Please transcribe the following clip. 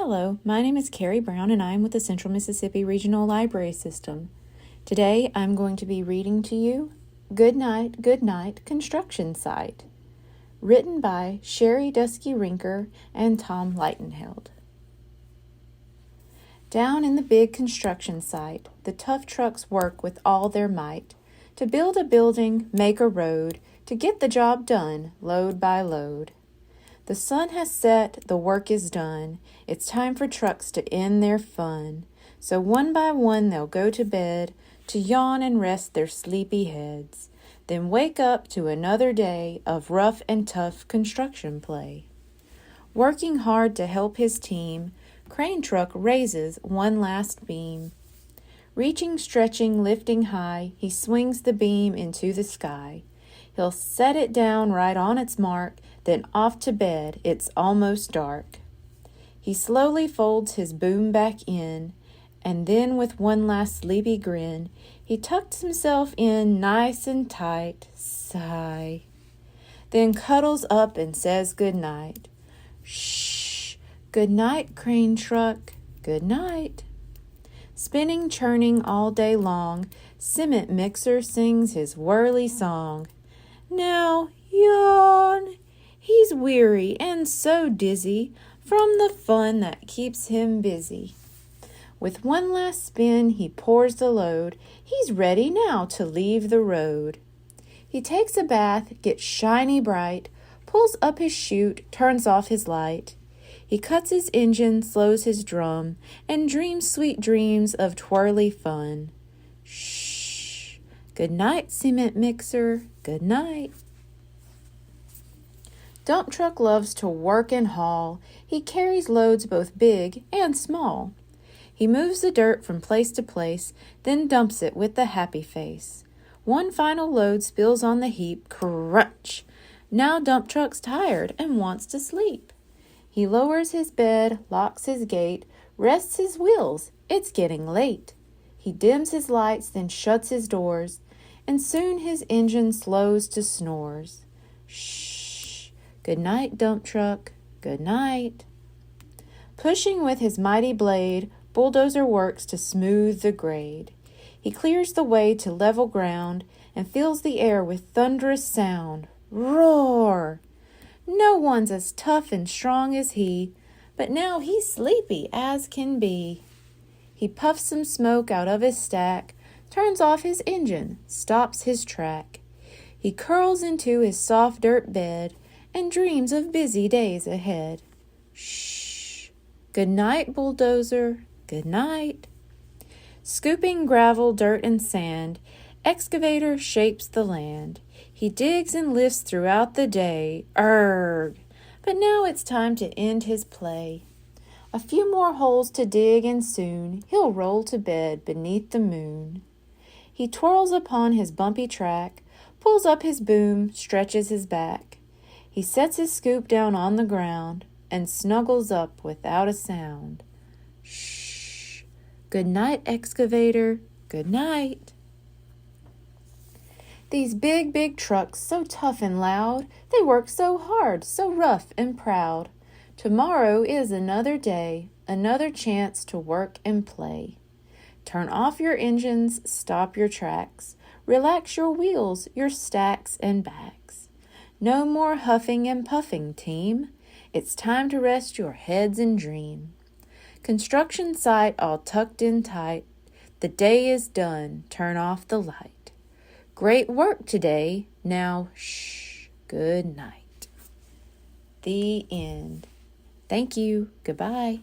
Hello, my name is Carrie Brown and I am with the Central Mississippi Regional Library System. Today I'm going to be reading to you Goodnight, Goodnight Construction Site, written by Sherri, Duskey, Rinker, and Tom Lightenheld. Down in the big construction site, the tough trucks work with all their might to build a building, make a road, to get the job done, load by load. The sun has set, the work is done. It's time for trucks to end their fun. So one by one they'll go to bed to yawn and rest their sleepy heads. Then wake up to another day of rough and tough construction play. Working hard to help his team, crane truck raises one last beam. Reaching, stretching, lifting high, he swings the beam into the sky. He'll set it down right on its mark, then off to bed, it's almost dark. He slowly folds his boom back in, and then with one last sleepy grin, he tucks himself in nice and tight, sigh. Then cuddles up and says goodnight. Shh, good night, crane truck, good night. Spinning, churning all day long, cement mixer sings his whirly song. Now yawn. He's weary and so dizzy from the fun that keeps him busy. With one last spin, he pours the load. He's ready now to leave the road. He takes a bath, gets shiny bright, pulls up his chute, turns off his light. He cuts his engine, slows his drum, and dreams sweet dreams of twirly fun. Shh. Good night, cement mixer. Good night. Dump truck loves to work and haul. He carries loads both big and small. He moves the dirt from place to place, then dumps it with a happy face. One final load spills on the heap, crunch. Now dump truck's tired and wants to sleep. He lowers his bed, locks his gate, rests his wheels. It's getting late. He dims his lights, then shuts his doors, and soon his engine slows to snores. Shh. Good night, dump truck. Good night. Pushing with his mighty blade, bulldozer works to smooth the grade. He clears the way to level ground and fills the air with thunderous sound. Roar! No one's as tough and strong as he, but now he's sleepy as can be. He puffs some smoke out of his stack, turns off his engine, stops his track. He curls into his soft dirt bed and dreams of busy days ahead. Shh. Good night, bulldozer. Good night. Scooping gravel, dirt, and sand, excavator shapes the land. He digs and lifts throughout the day. Erg! But now it's time to end his play. A few more holes to dig and soon he'll roll to bed beneath the moon. He twirls upon his bumpy track, pulls up his boom, stretches his back. He sets his scoop down on the ground and snuggles up without a sound. Shh. Good night, excavator. Good night. These big, big trucks, so tough and loud, they work so hard, so rough and proud. Tomorrow is another day, another chance to work and play. Turn off your engines, stop your tracks, relax your wheels, your stacks and backs. No more huffing and puffing, team. It's time to rest your heads and dream. Construction site all tucked in tight. The day is done, turn off the light. Great work today. Now, shh, good night. The end. Thank you. Goodbye.